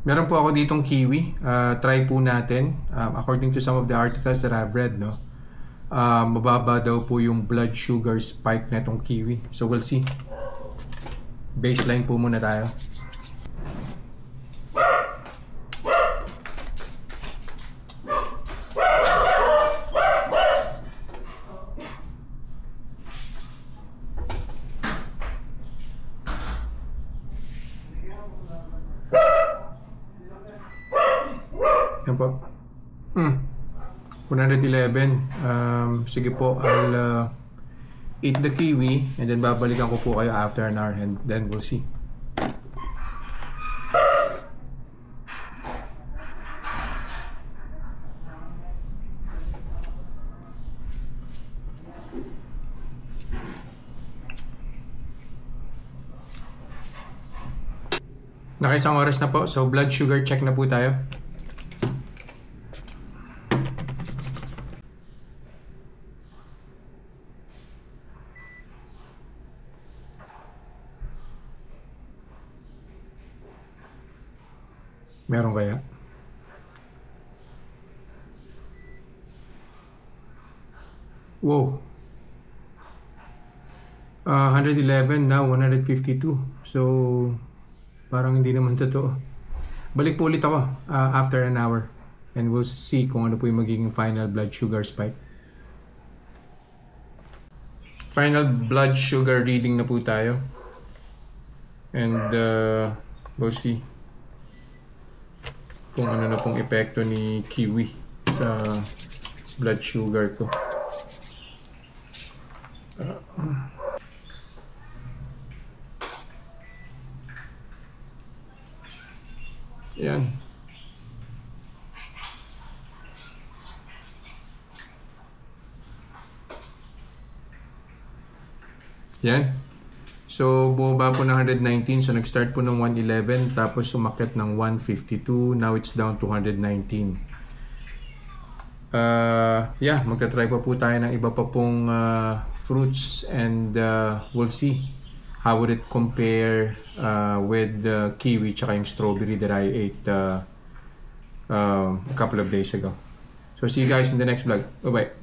Meron po ako ditong kiwi. Try po natin. According to some of the articles that I've read, no, mababa daw po yung blood sugar spike na itong kiwi. So we'll see. Baseline po muna tayo. Yan po. 111. Sige po, I'll eat the kiwi and then babalikan ko po kayo after an hour and then we'll see. Nakaisang oras na po, so blood sugar check na po tayo. Meron kaya? Wow. 111 now, 152. So, parang hindi naman totoo. Balik po ulit ako after an hour. And we'll see kung ano po yung magiging final blood sugar spike. Final blood sugar reading na po tayo. And we'll see kung ano na pong epekto ni kiwi sa blood sugar ko. Yan. Yan. So, bumaba po ng 119. So, nag-start po ng 111. Tapos, umakyat ng 152. Now, it's down to 119. Yeah, magka-try pa po tayo ng iba pa pong fruits. And we'll see how would it compare with the kiwi tsaka yung strawberry that I ate a couple of days ago. So, see you guys in the next vlog. Bye-bye.